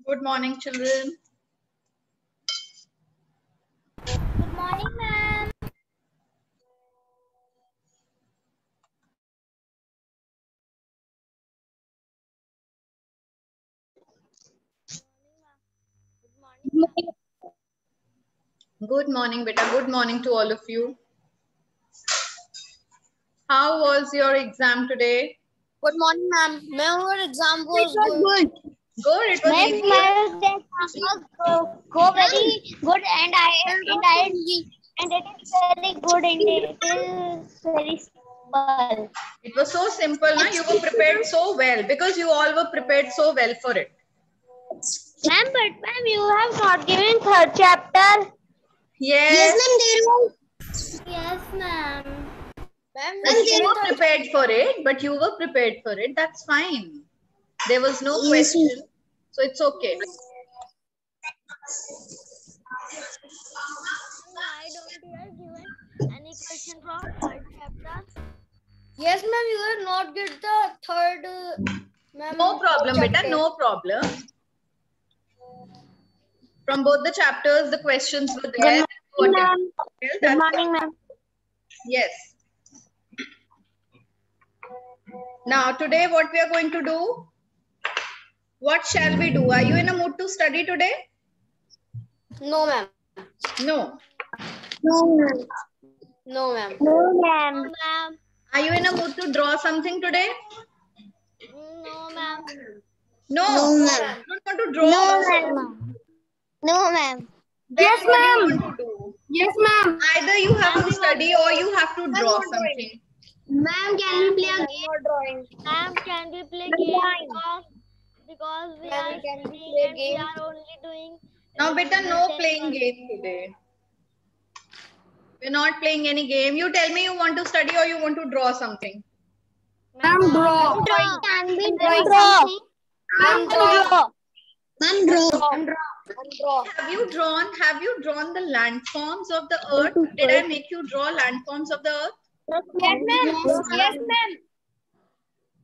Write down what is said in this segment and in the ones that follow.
Good morning, children. Good morning, ma'am. Good morning, beta. Good morning to all of you. How was your exam today? Good morning, ma'am. Ma'am, your exam was good. Good. It was easy. My exam was go very good, and it is very good, and it is very simple. It was so simple, na? You were prepared so well because you all were prepared so well for it. Ma'am, but ma'am, you have not given third chapter. Yes. ma'am, there was. Yes, ma'am. Ma'am, You were prepared for it, but you were prepared for it. That's fine. There was no question, so it's okay. Why don't you have given any question from third chapter? Yes, ma'am, you will not get the third. No problem, beta. No problem. From both the chapters, the questions were there. Good morning, ma'am. Well, Good that's morning, ma'am. Yes. Now, today, what we are going to do? What shall we do? Are you in a mood to study today? No, ma'am. No. No, ma'am. No, ma'am. No, ma'am. No, ma'am. Are you in a mood to draw something today? No, ma'am. No. No, ma'am. You don't want to draw? No, ma'am. No, ma'am. Then Yes, what do you ma'am. want to do? Yes, ma'am. Either you have to study or you have to draw something. Ma'am, can we play a game? Not drawing. Ma'am, can we play game? Because we are studying and we are only doing. Now, beta, no playing game today. We're not playing any game. You tell me you want to study or you want to draw something. Ma'am, draw. Can we draw? Ma'am, draw. Ma'am, draw. Have you drawn the landforms of the earth? Did I make you draw landforms of the earth? Yes, ma'am. Yes, ma'am.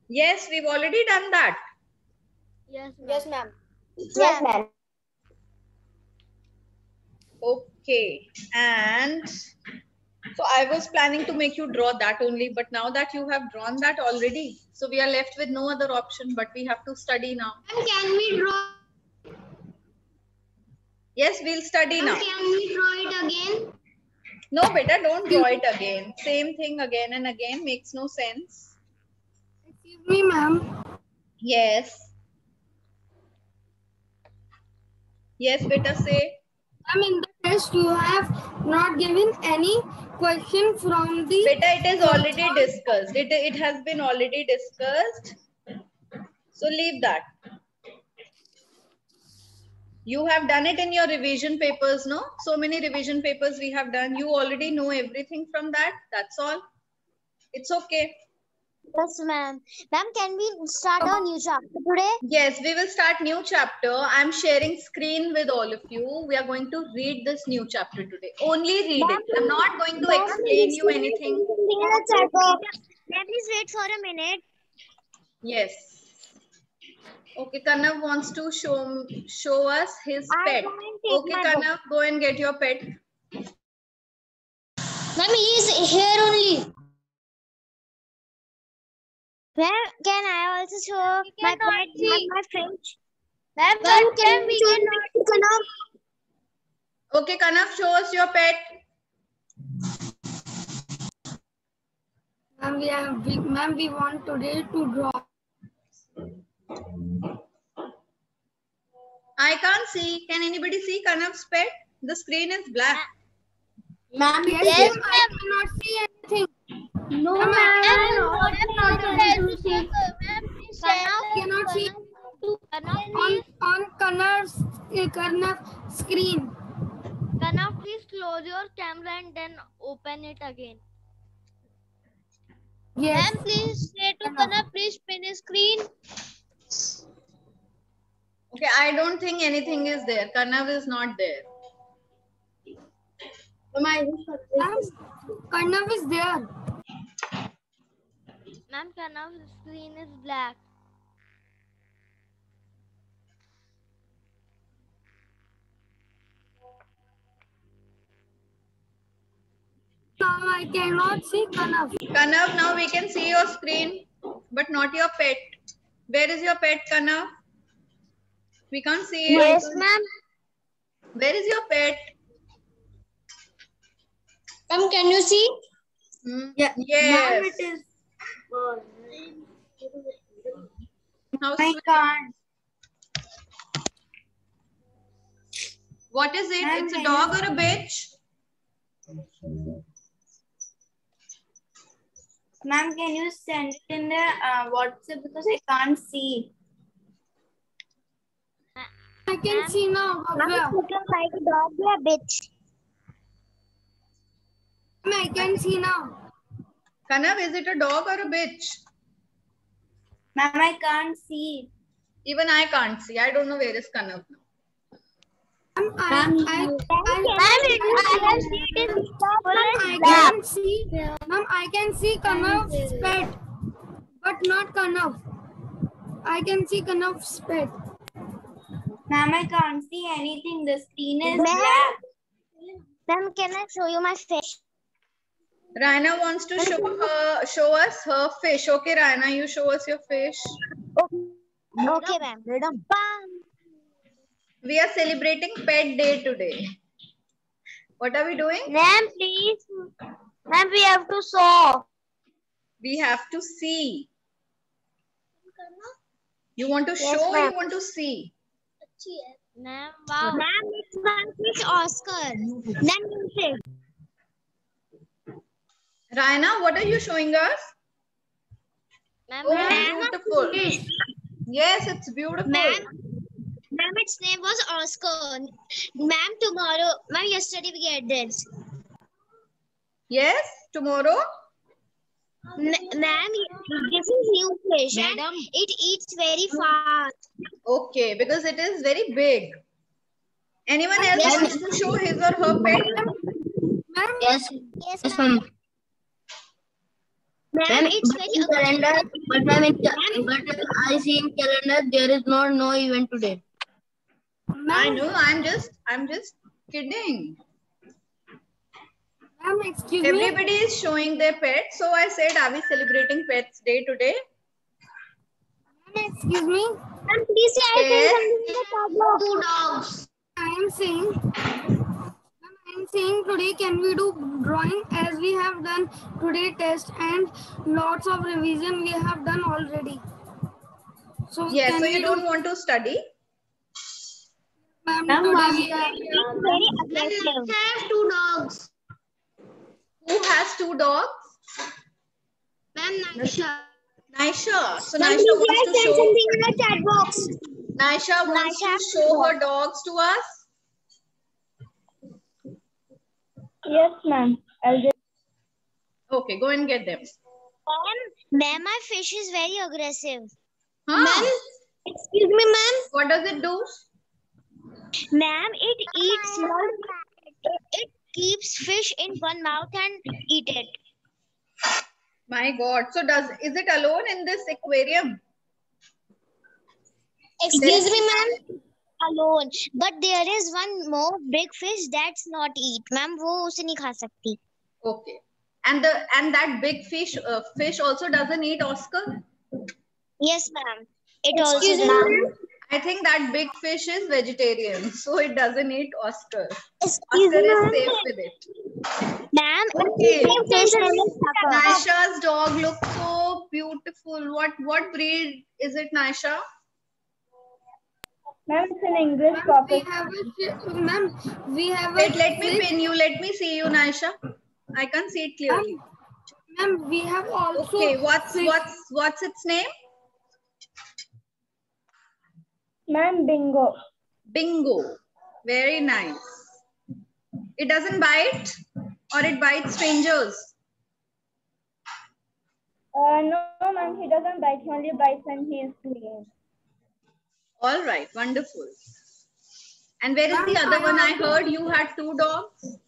Yes, we've already done that. Yes, ma'am. Yes, ma'am. Okay. And so I was planning to make you draw that only, but now that you have drawn that already, so we are left with no other option, but we have to study now. And can we draw? Yes, we'll study now. Can we draw it again? No, beta, don't draw it again. Same thing again and again makes no sense. Excuse me, ma'am. Yes. Yes, beta, say. In the test, you have not given any question from the. Beta, it is already discussed. It has been already discussed. So leave that. You have done it in your revision papers, no? So many revision papers we have done. You already know everything from that. That's all. It's okay. Yes, ma'am. Ma'am, can we start a new chapter today? Yes, we will start new chapter. I'm sharing screen with all of you. We are going to read this new chapter today. Only read it. I'm not going to explain you anything. Ma'am, please wait for a minute. Yes. Okay, Kanav wants to show us his pet. Okay, Kanav, go and get your pet. Ma'am, he is here only. Ma'am, can I also show my pet, my French? Ma'am, can we cannot? Okay, Kanav, show us your pet. Ma'am, we want today to draw. I can't see. Can anybody see Kanav's pet? The screen is black. Ma'am, yes, I cannot see anything. No, ma'am. I cannot see. Cannot see on Karnav's screen. Kanav, please close your camera and then open it again. Yes. Ma'am, please say to Kanav, please finish screen. Okay, I don't think anything is there. Kanav is not there. Kanav is there. Ma'am, Kanav's screen is black. Now I cannot see Kanav. Kanav, now we can see your screen, but not your pet. Where is your pet, Kanav? We can't see it. Yes, ma'am. Where is your pet? Ma'am, can you see? Yeah. Yes. Ma'am, it is. How I sweet. can't. What is it? Ma'am, It's a can dog you- or a bitch? Ma'am, can you send it in the WhatsApp because I can't see. I can see now. Ma'am, it's looking like a dog or a bitch. Ma'am, I can see now. Kanav, is it a dog or a bitch? Ma'am, I can't see. Even I can't see. I don't know where is Kanav now. Ma'am, I can see. Ma'am, I can see Kanav's pet, but not Kanav. I can see Kanav's pet. Ma'am, I can't see anything. The screen is black. Ma'am, can I show you my fish? Raina wants to show us her fish. Okay, Raina, you show us your fish. Okay, ma'am. We are celebrating Pet Day today. What are we doing? Ma'am, please. Ma'am, we have to saw. We have to see. You want to Yes, show or ma'am. you want to see? Ma'am, wow. Ma'am, it's my fish Oscar. Ma'am, you say. Raina, what are you showing us? Ma'am, Oh, beautiful. Yes, it's beautiful. Ma'am, its name was Oscar. Ma'am, tomorrow, ma'am, yesterday we get this. Yes, tomorrow? Ma'am, this is new fish and it eats very fast. Okay, because it is very big. Anyone else Yes, wants to show his or her pet? Ma'am, Yes, ma'am. Ma'am, it's very calendar, but I see in calendar there is no event today. I know, I'm just kidding. ma'am, excuse me. Everybody is showing their pets, so I said, are we celebrating Pets Day today? Ma'am, excuse me. Ma'am, please say Yes. two dogs. I am saying today can we do drawing as we have done today test and lots of revision we have done already. So Yes, can so we you do, don't want to study? ma'am, today we have, Very aggressive. I have two dogs. Who has two dogs? Ma'am, Naisha. Naisha. So Ma'am, Naisha please wants to send show. something in the chat box. Naisha wants Naisha to show her dogs to us. Yes, ma'am. I'll just. Okay, go and get them. Ma'am, my fish is very aggressive. Huh? Excuse me, ma'am. What does it do? Ma'am, it eats small. It keeps fish in one mouth and eat it. My God. So is it alone in this aquarium? Excuse me, ma'am. Alone. But there is one more big fish that's not eat. Ma'am, वो उसे नहीं खा सकती. Okay. And that big fish also doesn't eat Oscar? Yes, ma'am. It also does. I think that big fish is vegetarian, so it doesn't eat Oscar. Excuse Oscar me, is ma'am. safe with it. Ma'am, Okay. fish name is Tucker. Naisha's dog looks so beautiful. What breed is it, Naisha? Ma'am, it's an English we topic. have a, ma'am, we have Wait, a let me fish. pin you. Let me see you, Naisha. I can't see it clearly. Ma'am, we have also Okay, what's fish. what's its name? Ma'am, Bingo. Bingo. Very nice. It doesn't bite, or it bites strangers? No, ma'am, he doesn't bite. He only bites when he is clean. All right, wonderful. And where is the other one? I heard you had two dogs.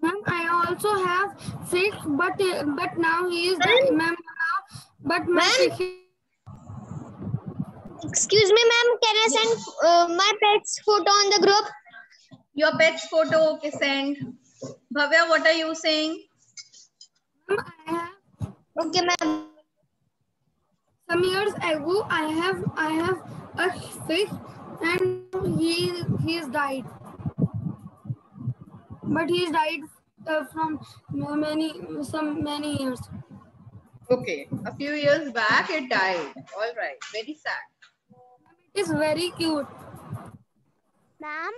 Ma'am, I also have fish, but now he is ma'am now. But my Ma'am? fish. Excuse me, ma'am. Can I send my pet's photo on the group? Your pet's photo, okay, send. Bhavya, what are you saying? Ma'am, I have Okay, ma'am. some years ago I have a fish and he's died. But he's died from many years. Okay, a few years back it died. All right, very sad. It is very cute. Ma'am,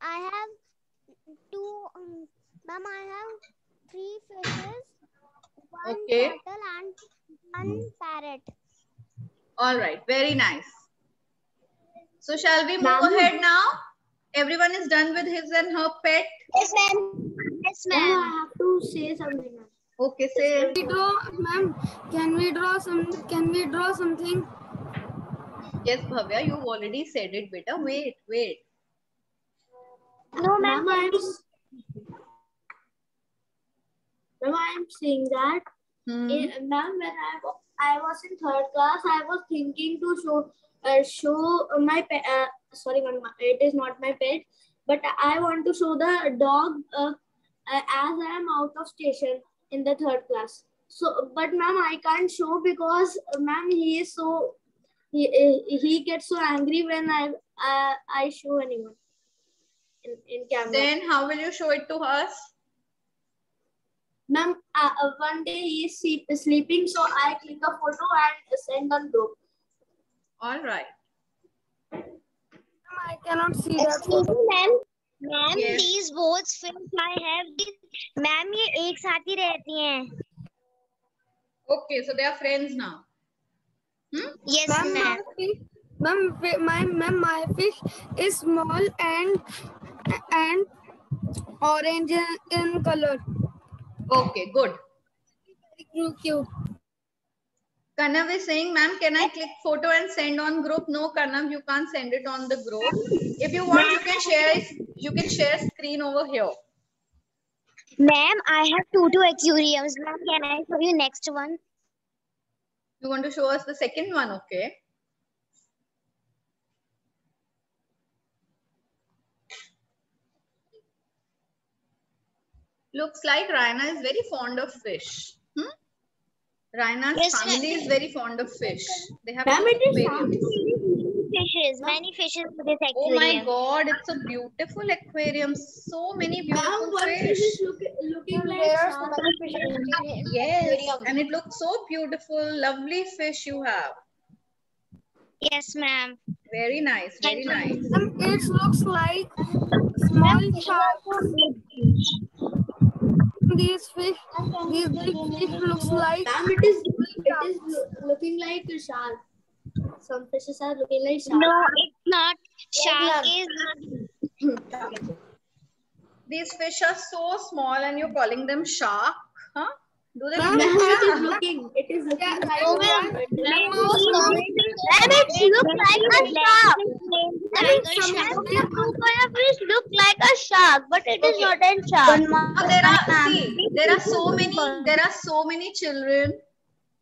I have two. Ma'am, I have 3 fishes, 1 Okay. turtle, and 1 parrot. All right, very nice. So shall we move ahead now? Everyone is done with his and her pet. Yes, ma'am. Yes, ma'am. I have to say something. Okay, say. We draw, ma'am. Can we draw something? Yes, Bhavya, you already said it, beta. Wait. No, ma'am. Ma'am, I'm saying that. Ma'am, when I was in 3rd class, I was thinking to show my pet. Sorry, ma'am, it is not my pet, but I want to show the dog as I am out of station in the 3rd class. So, but ma'am, I can't show because ma'am, he is so he gets so angry when I show anyone in camera. Then how will you show it to us? Ma'am, one day he is sleeping, so I click a photo and send on group. All right. I cannot see that. Excuse me, ma'am. Ma'am, Yes. these both fish I have. Ma'am, ये एक साथ ही रहती हैं. Okay, so they are friends now. Yes, Ma'am, ma'am. my fish is small and orange in color. Okay, good. Very cute. Kanav is saying, ma'am, can I click photo and send on group? No, Kanav, you can't send it on the group. If you want, you can share screen over here. Ma'am, I have two aquariums. Ma'am, can I show you next one? You want to show us the second one, okay? Looks like Raina is very fond of fish. Raina's Yes, family ma'am. is very fond of fish. They have Ma'am, it is aquariums. Many fishes for this Oh my aquarium. God, it's a beautiful aquarium. So many Ma'am, beautiful one fish. fish is looking like shark. Yes, and it looks so beautiful. Lovely fish you have. Yes, ma'am. Very nice, very nice. It looks like small shark. These big fish looks like. Ma'am, it is looking like a shark. Some fishes are looking like shark. No, it's not. Shark is not. These fish are so small and you're calling them shark? Huh? Do they Ma'am, look like Ma'am, shark? it is looking Yeah, like no, a ma'am. shark. It looks like a shark. Fish look like a shark, but it is not a shark. Now there are so many children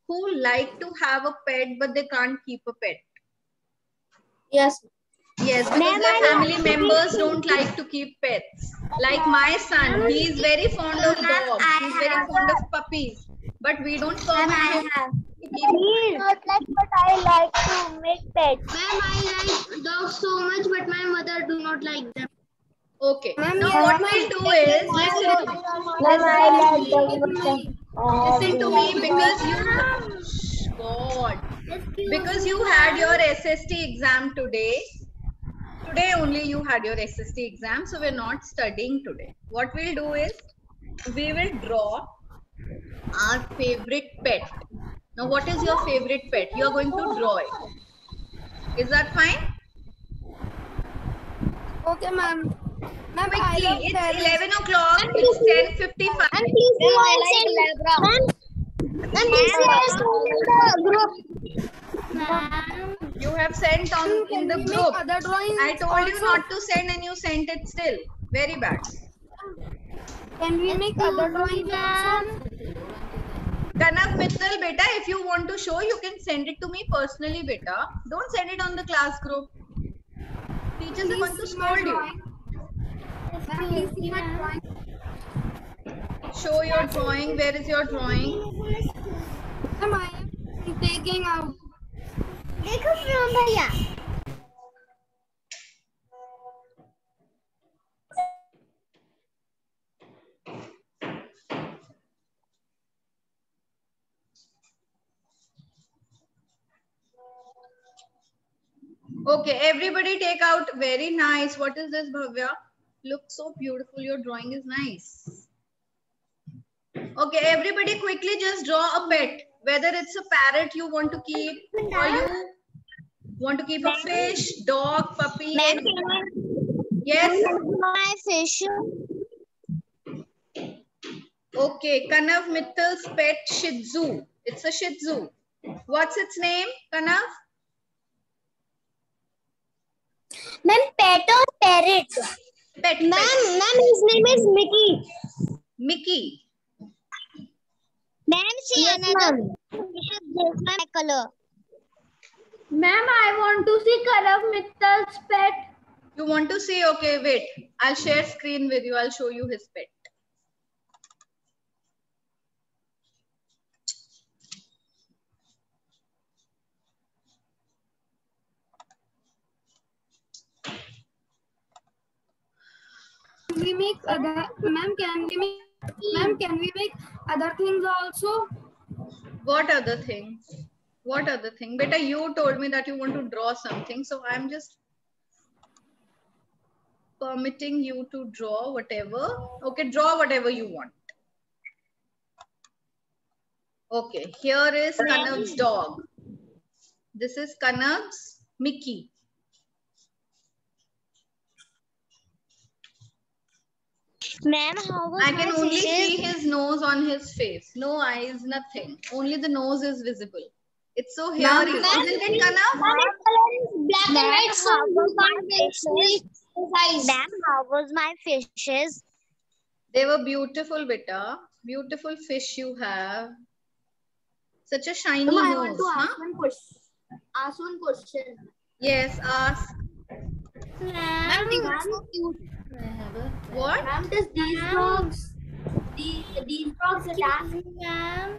who like to have a pet but they can't keep a pet. Yes. Yes, because their family members don't like to keep pets. Like my son, he is very fond of dogs. He's very fond of puppies. But we don't permit him to keep. Not like, but I like to make pets. Ma'am, I like dogs so much, but my mother do not like them. Okay. Ma'am, Now yeah, what ma'am. we'll do is listen to me because you had your SST exam today. Today only you had your SST exam, so we're not studying today. What we'll do is we will draw our favorite pet. Now, what is your favorite pet? You are going to draw it. Is that fine? Okay, ma'am. Ma'am, Quickly, I love it's parrots. 11 o'clock. It's 10:55. You have sent on in the Can we make group. other drawings I told you also? not to send and you sent it still. Very bad. Can we make other drawings also? Kanav Mittal, beta, if you want to show, you can send it to me personally, beta. Don't send it on the class group. Teachers are going to Please see my scold you. drawing. Ma'am, please see my drawing. show your drawing. Where is your drawing? Ma'am, I am taking out. देखो from भैया. Okay, everybody take out. Very nice. What is this, Bhavya? Looks so beautiful. Your drawing is nice. Okay, everybody quickly just draw a pet. Whether it's a parrot you want to keep or you want to keep a fish, dog, puppy. Yes? My fish. Okay, Kanav Mittal's pet Shih Tzu. It's a Shih Tzu. What's its name, Kanav? Ma'am, pet or parrot? Pet. Ma'am, his name is Mickey. Mickey. Ma'am, see another. This my color. Ma'am, I want to see Kanav Mittal's pet. You want to see? Okay, wait. I'll share screen with you. I'll show you his pet. We make other. Ma'am, can we make other things also? What other thing? What other thing? Beta, you told me that you want to draw something. So I'm just permitting you to draw whatever. Okay, draw whatever you want. Okay, here is Kanav's dog. This is Kanav's Mickey. Ma'am, how was I can my only fishes? see his nose on his face. No eyes, nothing. Only the nose is visible. It's so hairy, isn't it, Kanav? Black and white. Ma'am, how was my fishes? They were beautiful, beta. Beautiful fish you have. Such a shiny Ma'am, I nose. want to Huh? ask one question. Yes, ask. Ma'am, What? Ma'am, does these dogs attack? Ma'am.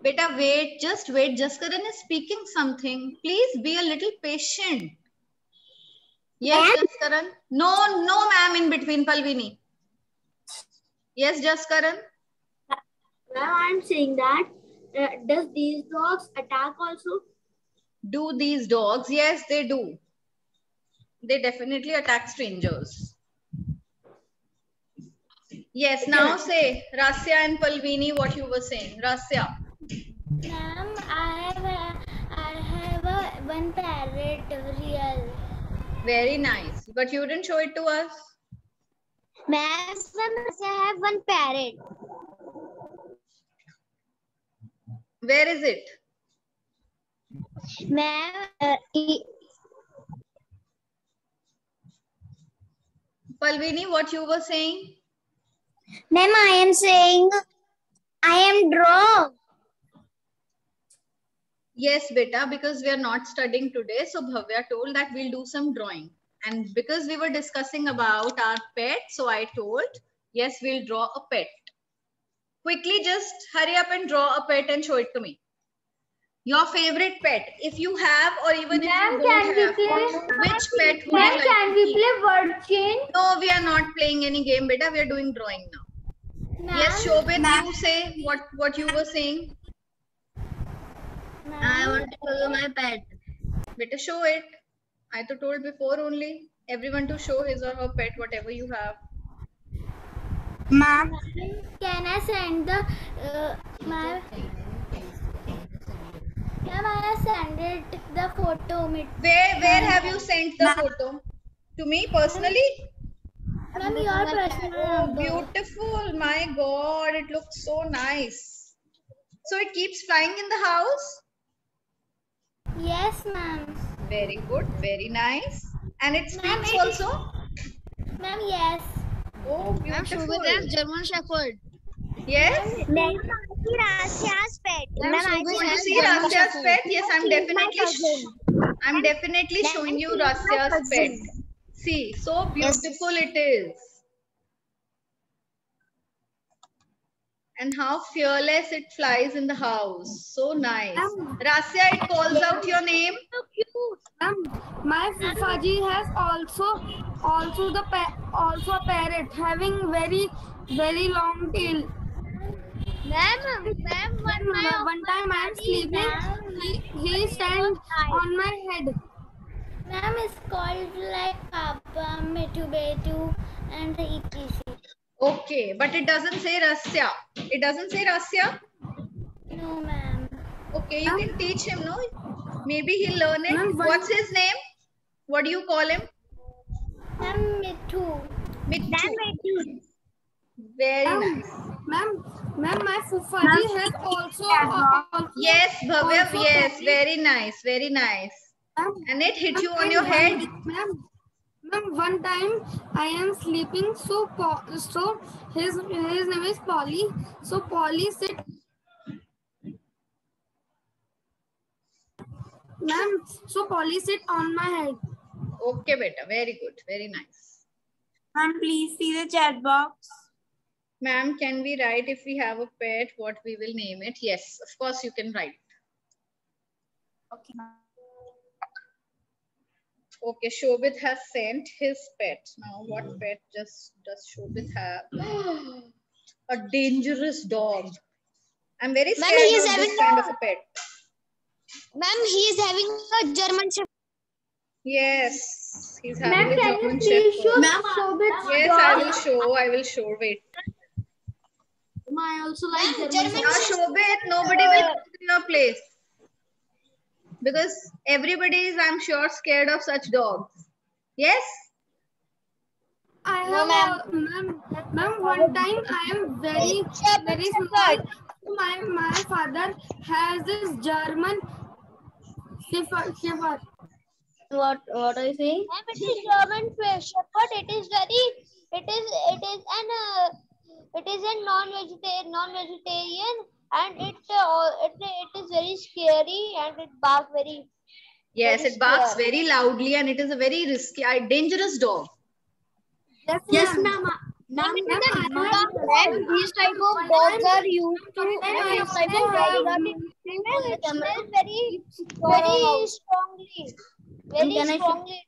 Beta, wait, just wait. Jaskaran is speaking something. Please be a little patient. Yes, Jaskaran. No, ma'am, in between, Palvini. Yes, Jaskaran. Ma'am, I'm saying that does these dogs attack also? Do these dogs? Yes, they do. They definitely attack strangers. Yes, now say, Rasya and Palvini, what you were saying. Rasya. Ma'am, I have one parrot, real. Very nice. But you didn't show it to us. Ma'am, I have one parrot. Where is it? Ma'am, Palvini, what you were saying? Ma'am, I am saying I am drawing. Yes, beta, because we are not studying today. So Bhavya told that we'll do some drawing. And because we were discussing about our pet, so I told, yes, we'll draw a pet. Quickly, just hurry up and draw a pet and show it to me. Your favorite pet, if you have or even if you don't have, which pet would you like to Can we keep? play word chain? No, we are not playing any game, beta. We are doing drawing now. Yes, Shobit, you say what you were saying. I want to show you my pet. Better show it. I told before only. Everyone to show his or her pet, whatever you have. Ma'am, Can I send the my? Ma'am, I send it the photo. Where have you sent the photo? To me personally? Ma'am, your personal Oh, number. beautiful. My God, it looks so nice. So it keeps flying in the house? Yes, ma'am. Very good. Very nice. And it Ma'am, speaks it is- also? Ma'am, yes. Oh, beautiful. German Shepherd. Yes? Ma'am, Rasya's pet. Ma'am, You want to see Rasya's pet? Yes, I'm definitely showing you Rasya's pet. See, so beautiful it is. And how fearless it flies in the house. So nice. Ma'am. Rasya, it calls out your name. So cute. My Fufaji has also also a parrot having very long tail. Ma'am, One time I am sleeping, he stands on my head. Ma'am is called like Papa, Metu Betu, and etc. Okay, but it doesn't say Rasya. It doesn't say Rasya. No, ma'am. Okay, you can teach him, no? Maybe he'll learn it. Ma'am, What's his name? What do you call him? Ma'am, Metu. Mittu. Very nice. Ma'am, my Fufaji has also Yes, Bhavya, also yes. parrot. Very nice, very nice. Ma'am, And it hit you on and your head? Ma'am, one time I am sleeping, so his name is Polly. So Polly sit. Ma'am, so Polly sit on my head. Okay, beta. Very good. Very nice. Ma'am, please see the chat box. Ma'am, can we write if we have a pet, what we will name it? Yes, of course you can write. Okay, ma'am. Okay, Shobit has sent his pet. Now, what pet does Shobit have? A dangerous dog. I'm very Ma'am, scared he is of this having kind a- of a pet. Ma'am, he is having a German Shepherd. Yes, he's having a Can you German please show Shepherd. Shobit's Yes, dog? I will show. Wait. I also like Ma'am, German German Now, Shepherd. Shobit, nobody will come to your place. Because everybody is, I'm sure, scared of such dogs. Yes? I No, have ma'am. ma'am, one time I am very small. So my father has this German Shepherd. What are you saying? Ma'am, it is German Shepherd. It is a non-vegetarian, and it is very scary, and it barks very. Yes, Very it barks scary. very loudly and it is a very risky, dangerous dog. Yes, ma'am. Ma'am, it is a Ma'am, Ma'am, these type of dogs are used to. I These type of also have- dogs are smell very strongly. Very can I show- strongly.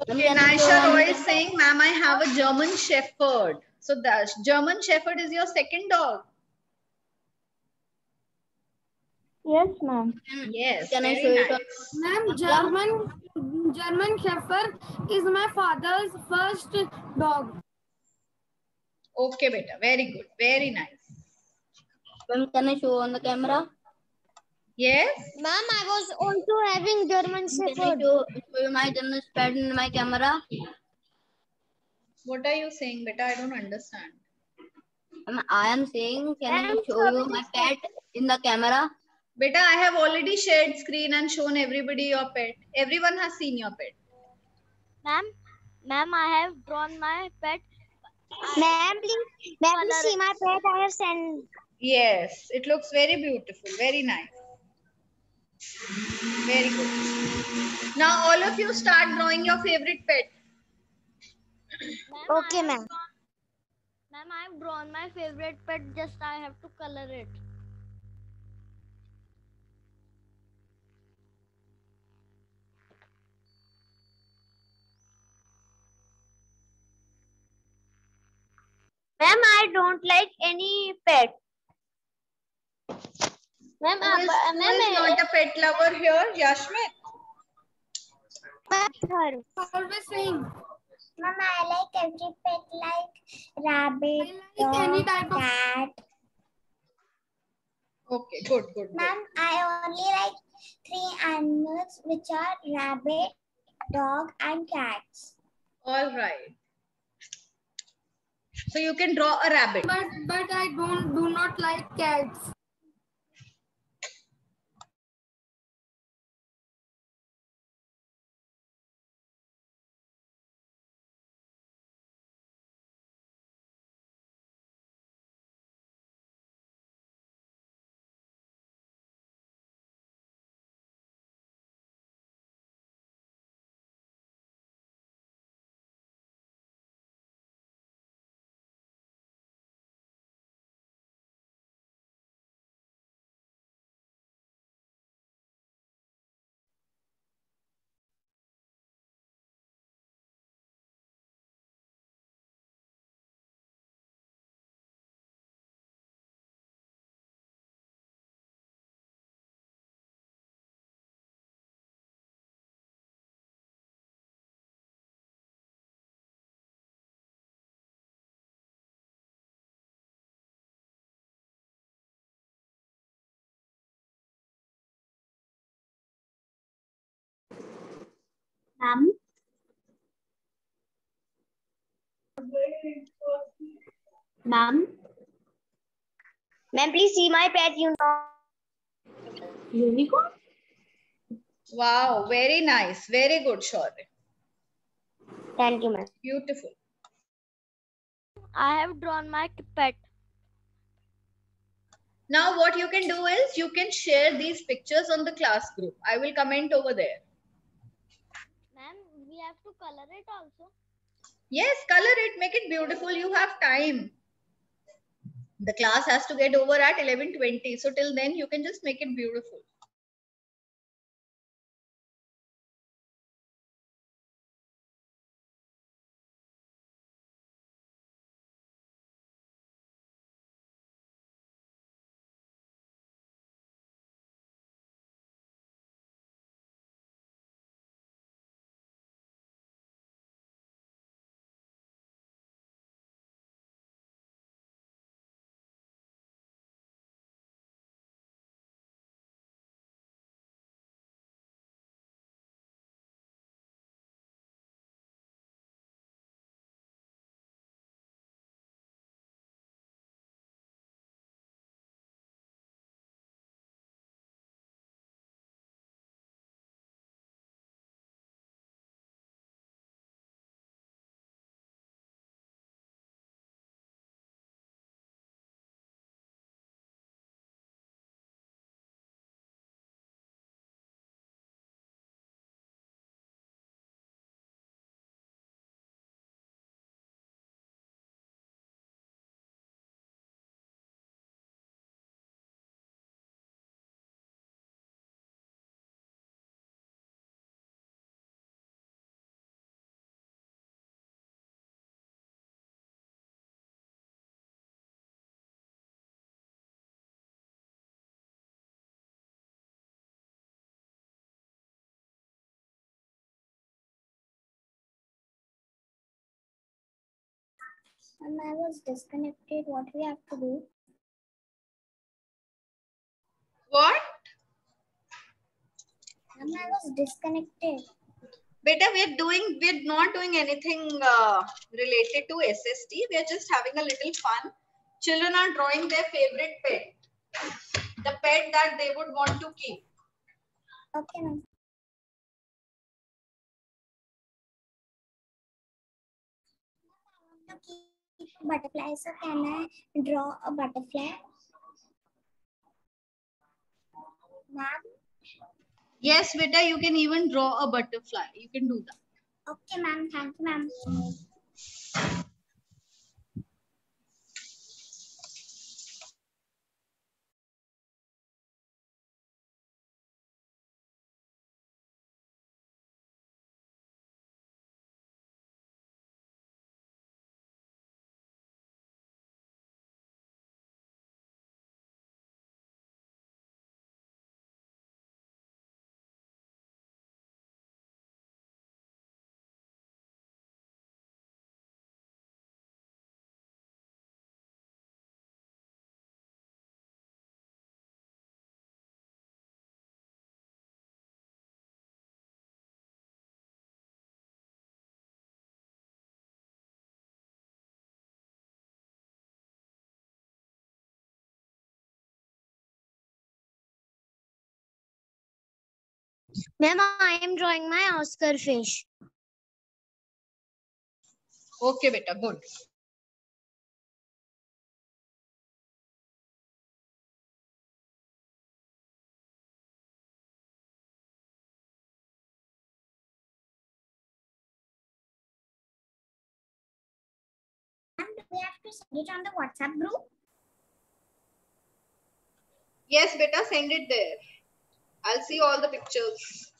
Okay, Naisha Roy is saying, ma'am, I have a German Shepherd. So the German Shepherd is your second dog. Yes, ma'am. Yes, Can I very show it on- nice. Ma'am, German Shepherd is my father's first dog. Okay, beta. Very good. Very nice. Ma'am, can I show on the camera? Yes? Ma'am, I was also having German Can I Shepherd. show you my German Shepherd in my camera? What are you saying, beta? I don't understand. Ma'am, I am saying, can I Ma'am, show you my pet in the camera? Beta, I have already shared screen and shown everybody your pet. Everyone has seen your pet. Ma'am, I have drawn my pet. Ma'am, please see my pet. I have sent. Yes, it looks very beautiful. Very nice. Very good. Now all of you start drawing your favorite pet. Okay, ma'am. Ma'am, I have drawn my favorite pet. Just I have to color it. Ma'am, I don't like any pet. Ma'am, Who is not a pet lover here? Yashmit? Always saying, Ma'am, I like every pet like rabbit, I like any type of cat. Okay, good, good, good. Ma'am, I only like 3 animals, which are rabbit, dog, and cats. All right. So you can draw a rabbit. but I do not like cats. Ma'am. Ma'am. Ma'am, please see my pet Unicorn? Wow, very nice. Very good, Shaurya. Thank you, ma'am. Beautiful. I have drawn my pet. Now what you can do is you can share these pictures on the class group. I will comment over there. Ma'am, we have to color it also. Yes, color it, make it beautiful. You have time. The class has to get over at 11:20. So till then you can just make it beautiful. And I was disconnected. What we have to do? What? And I was disconnected. Beta, we're not doing anything related to SST. We are just having a little fun. Children are drawing their favorite pet. The pet that they would want to keep. Okay, ma'am. I want to keep a butterfly, so can I draw a butterfly? Ma'am? Yes, Beta, you can even draw a butterfly. You can do that. Okay, ma'am. Thank you, ma'am. Ma'am, I am drawing my Oscar fish. Okay, Beta, good. And we have to send it on the WhatsApp group. Yes, Beta, send it there. I'll see all the pictures.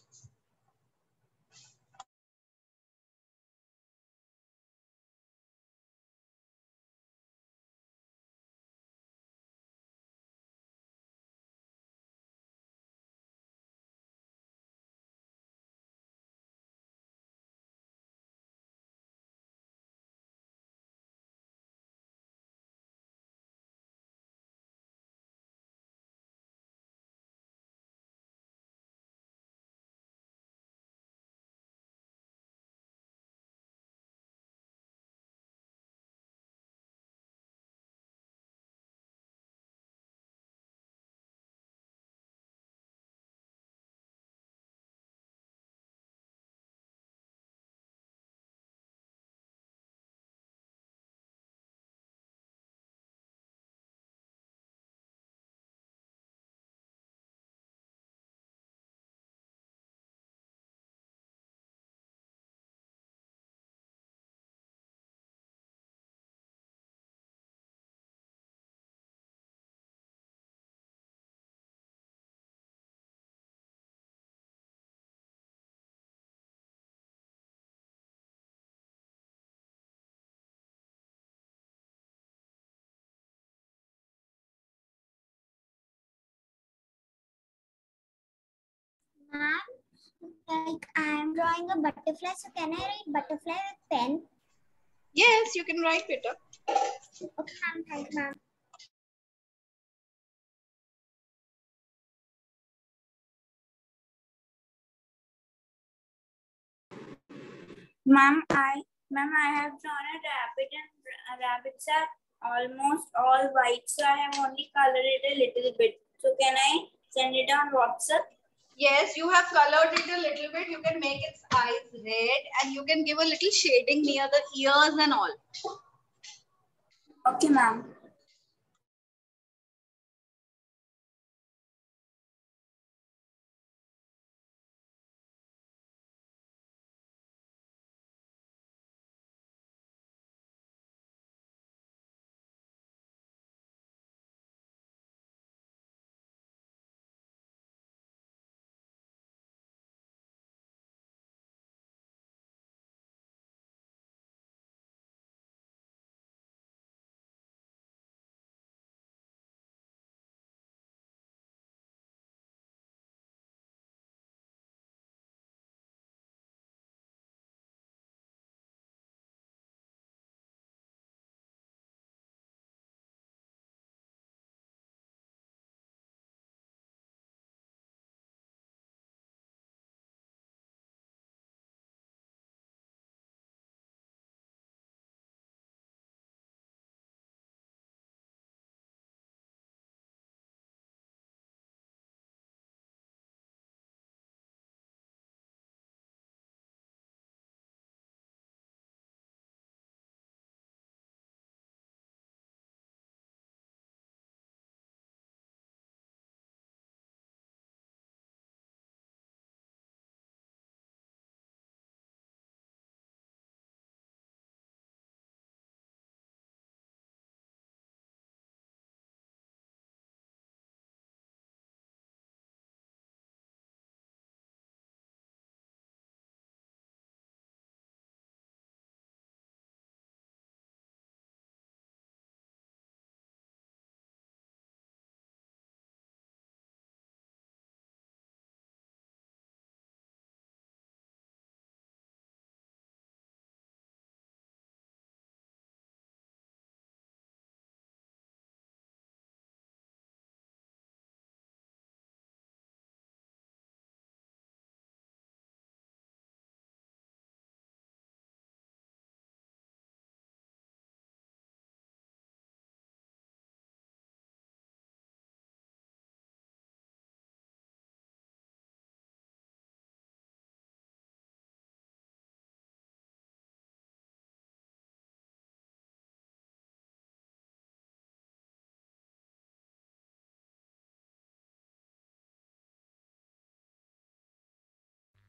Like I am drawing a butterfly, so can I write butterfly with pen? Yes, you can write it up. Okay, ma'am. Thank you, ma'am. Ma'am, I have drawn a rabbit and rabbits are almost all white, so I have only colored it a little bit. So can I send it on WhatsApp? Yes, you have colored it a little bit. You can make its eyes red and you can give a little shading near the ears and all. Okay, ma'am.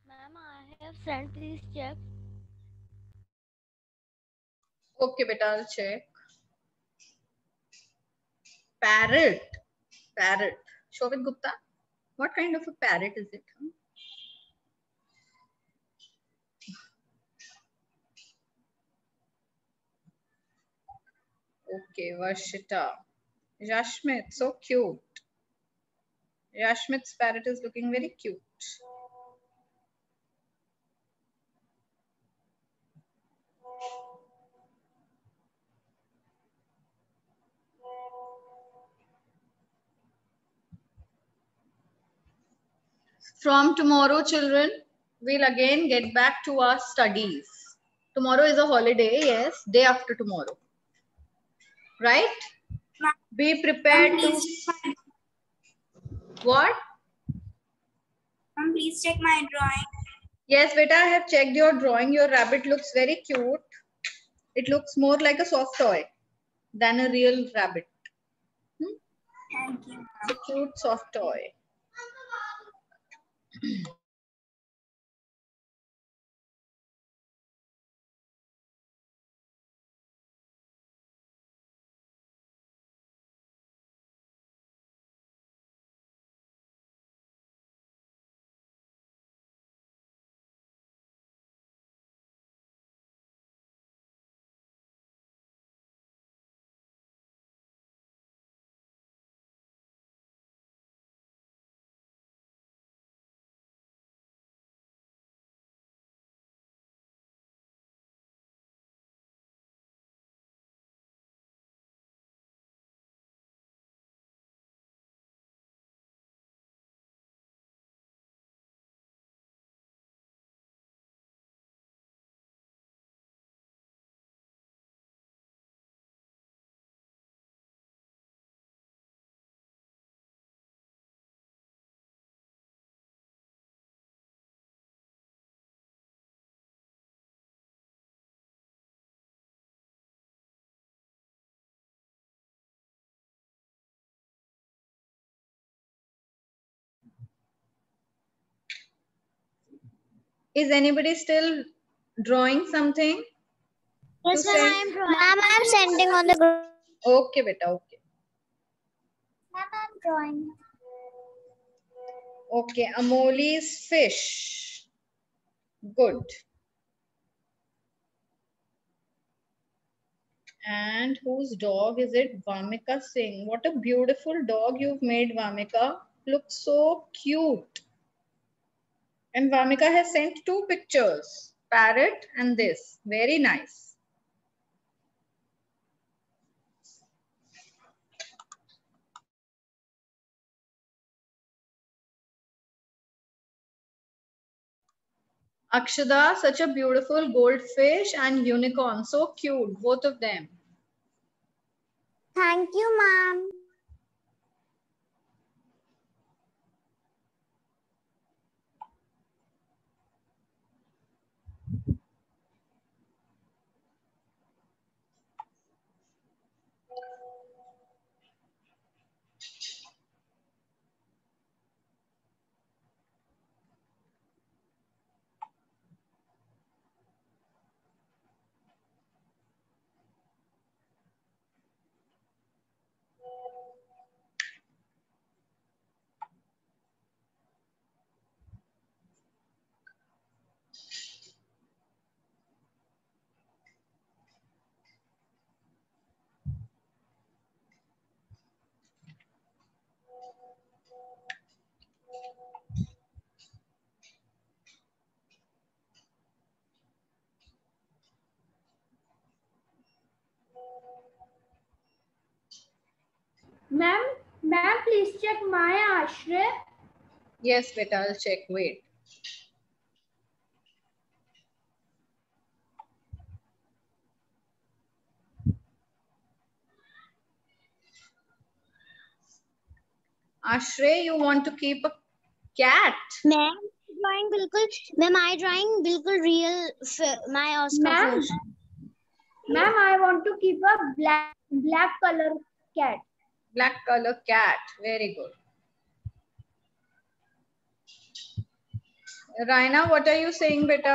Ma'am, I have sent this check. Okay, beta, I'll check. Parrot. Parrot. Shobit Gupta. What kind of a parrot is it? Okay, Varshita. Yashmit, so cute. Yashmit's parrot is looking very cute. From tomorrow, children, we'll again get back to our studies. Tomorrow is a holiday, yes, day after tomorrow. Right? Be prepared to... What? Ma'am, please check my drawing. Yes, beta, I have checked your drawing. Your rabbit looks very cute. It looks more like a soft toy than a real rabbit. Thank you. It's a cute soft toy. Is anybody still drawing something? Yes, To ma'am, send? I am drawing. Ma'am, I am sending on the group. Okay, beta. Okay. Ma'am, I am drawing. Okay. Amoli's fish. Good. And whose dog is it? Vamika Singh. What a beautiful dog you've made, Vamika. Looks so cute. And Vamika has sent 2 pictures. Parrot and this. Very nice. Akshada, such a beautiful goldfish and unicorn. So cute, both of them. Thank you, ma'am. Ma'am, please check my Ashray. Yes, beta, I'll check. Wait. Ashray, you want to keep a cat? Ma'am, drawing बिल्कुल. Ma'am, I drawing बिल्कुल real my Oscar fish. Ma'am, I want to keep a black color cat. Black color cat. Very good. Raina, what are you saying, beta?